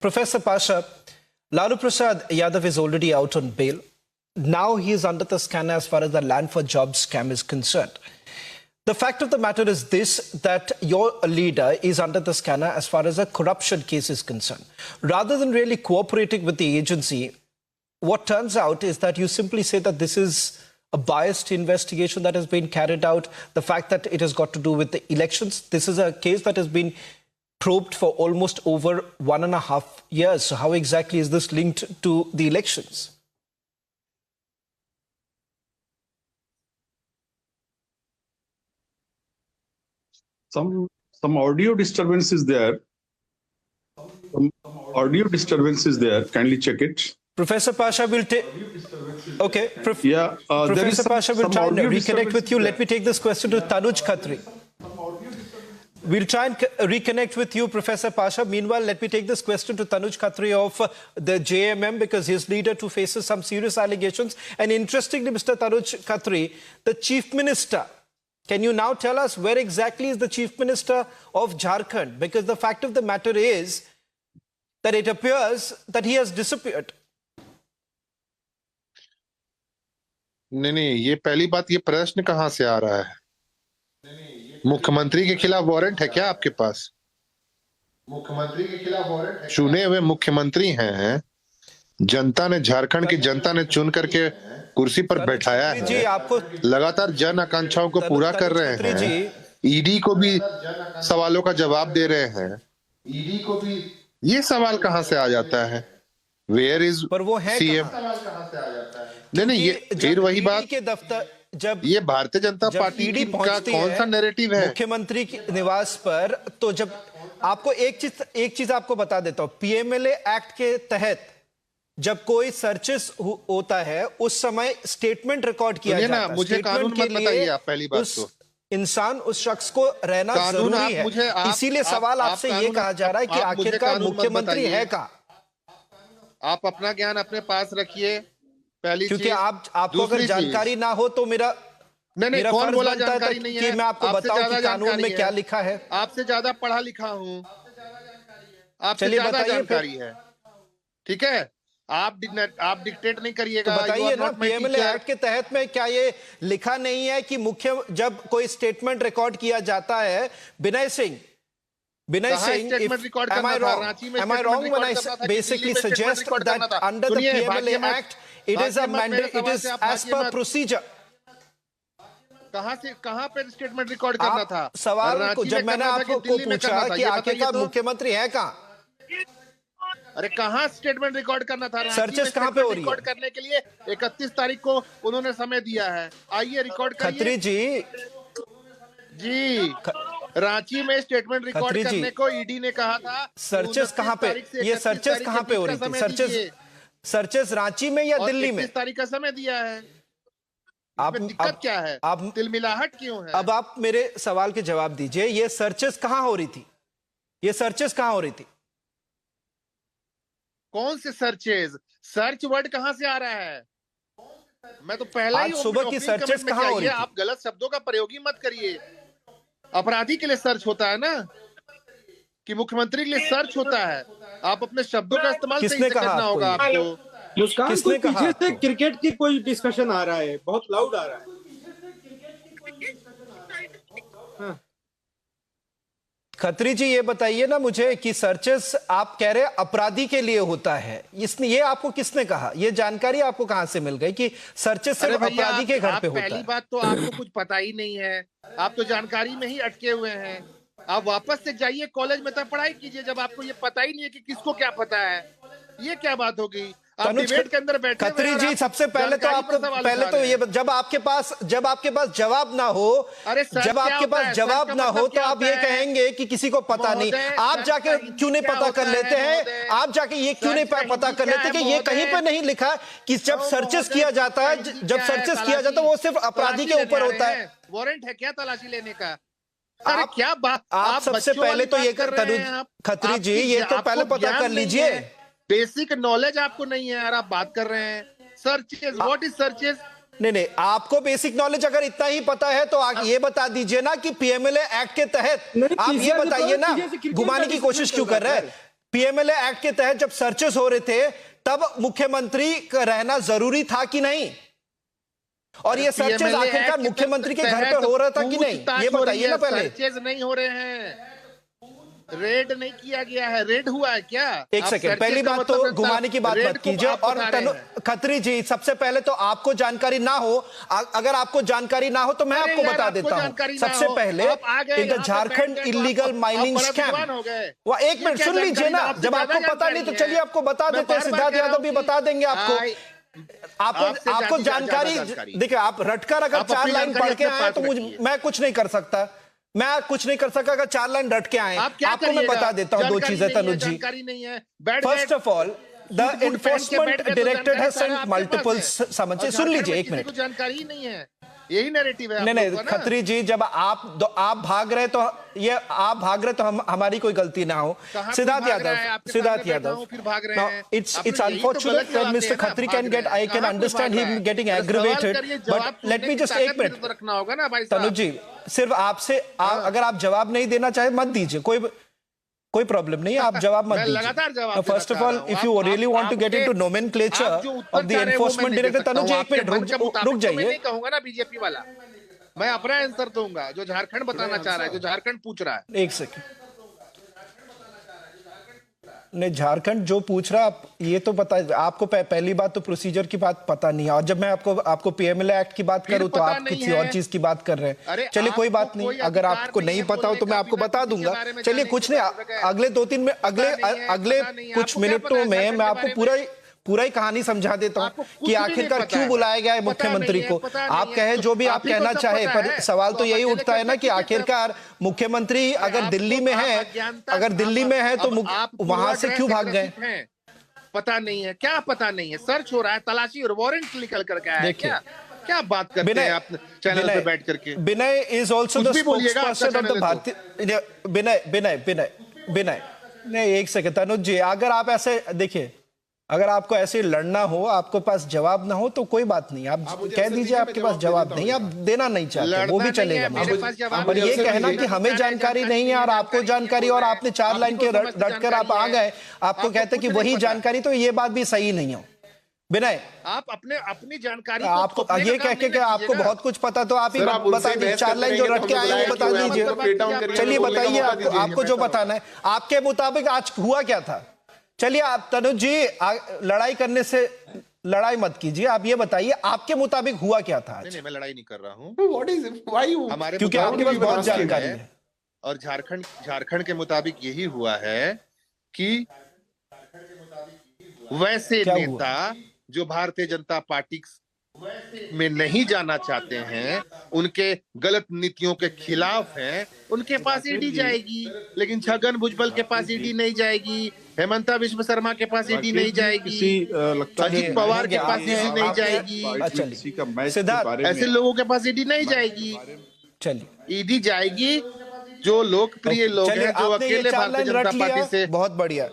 Professor Pasha, Lalu Prasad Yadav is already out on bail. Now he is under the scanner as far as the land for jobs scam is concerned. The fact of the matter is this, that your leader is under the scanner as far as a corruption case is concerned. Rather than really cooperating with the agency, what turns out is that you simply say that this is a biased investigation that has been carried out. The fact that it has got to do with the elections. This is a case that has been probed for almost over 1.5 years. So how exactly is this linked to the elections? Some audio disturbance is there. Some audio disturbance is there. Kindly check it. Professor Pasha will take. Okay. Professor Pasha will try and reconnect with you. Let me take this question to Tanuj Khatri. We'll try and reconnect with you, Professor Pasha. Meanwhile, let me take this question to Tanuj Khatri of the JMM, because his leader too faces some serious allegations. And interestingly, Mr. Tanuj Khatri, the Chief Minister, can you now tell us where exactly is the Chief Minister of Jharkhand? Because the fact of the matter is that it appears that he has disappeared. नहीं, ये पहली बात, ये प्रश्न कहां से आ रहा है? मुख्यमंत्री के खिलाफ वारंट है क्या आपके पास? मुख्यमंत्री के खिलाफ वारंट है? चुने हुए मुख्यमंत्री हैं, जनता ने, झारखंड की जनता ने चुन करके कुर्सी पर बैठाया है जी, आपको लगातार जन आकांक्षाओं को पूरा कर रहे हैं। ईडी को भी सवालों का जवाब दे रहे हैं। ईडी को भी ये सवाल कहां से आ जाता है? Where is CM? नहीं, ये फिर वही बात के दफ्तर, जब ये भारतीय जनता पार्टी का कौन सा नैरेटिव है मुख्यमंत्री के निवास पर, तो जब आपको एक चीज आपको बता देता हूं, पीएमएलए एक्ट के तहत जब कोई सर्चेस होता है उस समय स्टेटमेंट रिकॉर्ड किया जाता है। मुझे कानून मत बताइए आप, पहली बात तो इंसान, उस शख्स को रहना जरूरी है। इसीलिए सवाल आपसे ये कहा जा रहा है कि आखिरकार मुख्यमंत्री है कहां? आप अपना ज्ञान अपने पास रखिए पहली, क्योंकि आपको अगर जानकारी ना हो तो मेरा कौन बोला जानकारी नहीं है? कि मैं आपको बताऊं कि कानून में क्या लिखा है। आपसे ज्यादा पढ़ा लिखा हूं, आपसे ज्यादा जानकारी है, ठीक है? आप डिक्टेट नहीं करिएगा। तो बताइए ना, पीएमएलए एक्ट के तहत में क्या ये लिखा नहीं है कि जब कोई स्टेटमेंट रिकॉर्ड किया जाता है, Vinay Singh, am I wrong when I basically suggest that under the PMLA Act it is a mandate, it is as per procedure? कहां पे स्टेटमेंट रिकॉर्ड करना था? सवाल को जब मैंने आपको पूछा कि आखिरकार मुख्यमंत्री है कहां, अरे कहां स्टेटमेंट रिकॉर्ड करना था? सर्चेस कहां पे हो रही है? रिकॉर्ड करने के लिए 31 तारीख को उन्होंने समय दिया है। आइए रिकॉर्ड करिए। खत्री जी रांची में स्टेटमेंट रिकॉर्ड करने को ईडी ने कहा था। सर्चेस कहां पे, ये सर्चेस कहां पे हो रही थी? सर्चेस रांची में या दिल्ली में? 31 तारीख का समय दिया है। आप दिक्कत क्या है? आप तिलमिलाहट क्यों है? अब आप मेरे सवाल के जवाब दीजिए, ये सर्चेस कहां हो रही थी? ये सर्चेस कहां हो रही थी? कौन से सर्चेज? सर्च वर्ड कहां से आ रहा है? मैं तो पहला ही सुबह की सर्चेस कहां हो रही थी? आप गलत शब्दों का प्रयोग ही मत करिए। अपराधी के लिए सर्च होता है ना, कि मुख्यमंत्री के लिए सर्च होता है। आप अपने शब्दों का इस्तेमाल सही से करना होगा आपको। मुस्कान, कोई पीछे से क्रिकेट की कोई डिस्कशन आ रहा है, बहुत लाउड आ रहा है। हाँ। खत्री जी, ये बताइए ना मुझे कि सर्चेस आप कह रहे हैं अपराधी के लिए होता है, ये आपको किसने कहा? ये जानकारी आपको कहां से मिल गई कि सर्चेस सिर्फ अपराधी के घर पे होता है? पहली बात तो आपको कुछ पता ही नहीं है, आप तो जानकारी में ही अटके हुए हैं। आप वापस से जाइए कॉलेज में, तब पढ़ाई कीजिए, जब आपको ये पता ही नहीं है कि किसको क्या पता है। ये क्या बात होगी? आप डिबेट के अंदर बैठे। खत्री जी, सबसे पहले तो आपको ये, जब आपके पास जवाब ना हो, जब आपके पास जवाब ना हो तो आप ये कहेंगे कि किसी को पता नहीं। आप जाके क्यों नहीं पता कर लेते हैं? आप जाके ये क्यों नहीं पता कर लेते कि ये कहीं पे नहीं लिखा कि जब सर्चेस किया जाता है, वो सिर्फ अपराधी के ऊपर होता है? वारंट है क्या तलाशी लेने का? आप क्या बात, आप सबसे पहले तो ये खत्री जी, ये तो पहले पता कर लीजिए। बेसिक नॉलेज आपको नहीं है और आप बात कर रहे हैं सर्चेस। What is searches? नहीं, आपको बेसिक नॉलेज अगर इतना ही पता है तो आप ये बता दीजिए ना कि पीएमएलए एक्ट के तहत, आप ये बताइए ना, घुमाने की कोशिश क्यों कर रहे हैं? पीएमएलए एक्ट के तहत जब सर्चेस हो रहे थे तब मुख्यमंत्री का रहना जरूरी था कि नहीं? और ये सर्चेस PMLA आखिरकार एक्ट के मुख्यमंत्री के घर तहत पे हो रहा था कि नहीं, पूछताछ ये हो रही बताइए है, ना पहले। सर्चेज नहीं हो रहे हैं, रेड नहीं किया गया है। रेड हुआ है क्या? एक आप सेकंड, सर्चेज पहली का बात मतलब तो है, घुमाने की बात रेड मत को कीजिए। आप और बता रहे हैं। खत्री जी, सबसे पहले तो आपको जानकारी ना हो, अगर आपको जानकारी ना हो तो मैं अरे आपको यार, बता आपको देता हूं। जानकारी ना सबसे हो, पहले आप आ गए इन द यहाँ पे झारखंड बैठ गए, तो इलीगल आप माइनिंग बड़ा स्कैम। विद्वान हो गए। वो एक ये मिनट क्या सुन लीजिए जानकारी? ना, आपसे जब ज्यादा आपको पता नहीं तो जानकारी चलिए है। आपको बता मैं देते हैं। बार-बार सिद्धार्थ कह रहा यादव हूं भी कि बता देंगे आपको। आपसे आपको ज्यादा जानकारी, जानकारी। देखिए आप रटकर अगर आप 4 अपनी लाइन जानकारी पढ़ के अपने आए पास तो रखिए। मैं कुछ नहीं कर सकता। मैं कुछ नहीं कर सकता अगर 4 लाइन रट के आए। आप क्या आपको मैं करिएगा? बता देता हूं 2 जानकारी चीजें नहीं है, तनुज जी। जानकारी नहीं है, बैठ फर्स्ट गए। Of all the suit boot पहन के एनफोर्समेंट बैठ गए तो डायरेक्टरेट जानकारी हैज सारा सेंट आपके पास मल्टीपल है। समझ। और सुन लीजिए झारखंड में एक मिनट। किसी को जानकारी ही नहीं है, यही नैरेटिव है आप नहीं लोगों का ना। खत्री जी, जब आप भाग रहे तो ये आप भाग रहे तो हमारी कोई गलती ना हो। कहाँ सिद्धार्थ कोई भाग रहा है? यादव, आपके सिद्धार्थ सामने बैठा यादव, हूं, फिर भाग रहे now हैं। it's आप लोग यही तो unfortunate गलत that जवाब Mr. दे रहे हैं Khatri ना, can भाग get, रहे हैं। I can कहाँ कोई understand भाग रहा him है? getting अरे सवाल aggravated, करिए, जवाब but सुनने let me की just ताकत एक भी मिनट तो रखना होगा ना भाई साहब। तनुज जी, सिर्फ आपसे अगर आप जवाब नहीं देना चाहे मत दीजिए, कोई प्रॉब्लम नहीं है, आप जवाब मत मैं दीजिए। लगातार जवाब देना फर्स्ट ऑफ चाह ऑल, रहा हूं। If you really want to get into आप नोमेनक्लेचर जो उत्तर ऑफ द चाह रहे हैं वो मैं एनफोर्समेंट नहीं दे डायरेक्टर, सकता तनुज हूं। जी एक आपके मिनट मन के मुताबिक रुक तो मैं जाइए। नहीं कहूंगा ना बीजेपी वाला, मैं अपना आंसर दूंगा जो झारखंड बताना चाह रहा है, जो झारखंड पूछ रहा है। एक सेकंड, नहीं झारखंड जो पूछ रहा आप ये तो पता, आपको पहली बात तो प्रोसीजर की बात पता नहीं है, और जब मैं आपको पीएमएलए एक्ट की बात फिर करूं तो पता आप नहीं किसी है। और चीज की बात कर रहे अरे हैं। चलिए कोई आपको बात नहीं, कोई अगर अधिकार आपको नहीं है पता हो तो बोलने मैं का, आपको बिना बता किसी के दूंगा। बारे में चलिए जाने कुछ के नहीं, बगैर। अगले 2-3 में अगले पता नहीं है, कुछ आपको क्या मिनटों पता है में झारखंड मैं के आपको बारे में? पूरा ही कहानी समझा देता आपको हूँ कुछ कि भी नहीं आखिरकार पता क्यों है। बुलाया गया है पता मुख्यमंत्री नहीं को। है, पता आप नहीं कहे है, जो भी तो आप आप ही को कहना सब चाहे, पता पर है। सवाल तो आप यही अकेले उठता है ना कि कैसे आखिरकार मुख्यमंत्री अगर आपको दिल्ली में है, अज्ञानता, अगर दिल्ली में है तो अब आप वहां से पूर्वाग्रह क्यों भाग गए? ग्रसित हैं। पता नहीं है, क्या पता नहीं है? सर्च हो रहा है, तलाशी और वारंट निकल करके आया है देखिए, क्या? क्या बात करते हैं आप चैनल पे बैठ करके? विनय इज ऑल्सो द कुछ भी बोलिएगा, आपका स्पोक्सपर्सन ऑफ चैनल द है भारतीय। विनय नहीं, एक सेकंड तनुज जी, अगर आप ऐसे देखिए, अगर आपको ऐसे लड़ना हो, आपको पास जवाब ना हो तो कोई बात नहीं, आप कह दीजिए आपके पास जवाब नहीं, आप देना नहीं चाहते वो भी चलेगा मुझे। पर ये कहना कि हमें जानकारी नहीं है और आपको जानकारी, और आपने 4 लाइन के रट कर आप आ गए, आपको कहते कि वही जानकारी, तो ये बात भी सही नहीं हो। विनय, आप अपनी जानकारी आपको ये कह के कि आपको बहुत कुछ पता, तो आप ही बता दीजिए, 4 लाइन जो रट के आए वो बता दीजिए। चलिए बताइए आपको जो बताना है, आपके मुताबिक आज हुआ क्या था? चलिए आप तनुज जी, लड़ाई करने से लड़ाई मत कीजिए, आप ये बताइए आपके मुताबिक हुआ क्या था आज? नहीं, मैं लड़ाई नहीं कर रहा हूँ। Why क्योंकि आपके पास बहुत जानकारी है। और झारखंड के मुताबिक यही हुआ है कि वैसे क्या नेता जो भारतीय जनता पार्टी में नहीं जाना चाहते हैं, उनके गलत नीतियों के खिलाफ हैं, उनके पास ईडी जाएगी, लेकिन छगन भुजबल के पास ईडी नहीं जाएगी, हेमंता विश्व शर्मा के पास ईडी नहीं जाएगी, अजित पवार के पास ईडी नहीं जाएगी, सिद्धार्थ, ऐसे लोगों के पास ईडी नहीं जाएगी। चलिए ईडी जाएगी जो लोकप्रिय लोग हैं, जो आपने ये अकेले 4 भारतीय लाइन रट जनता पार्टी लिया, से बहुत बढ़िया।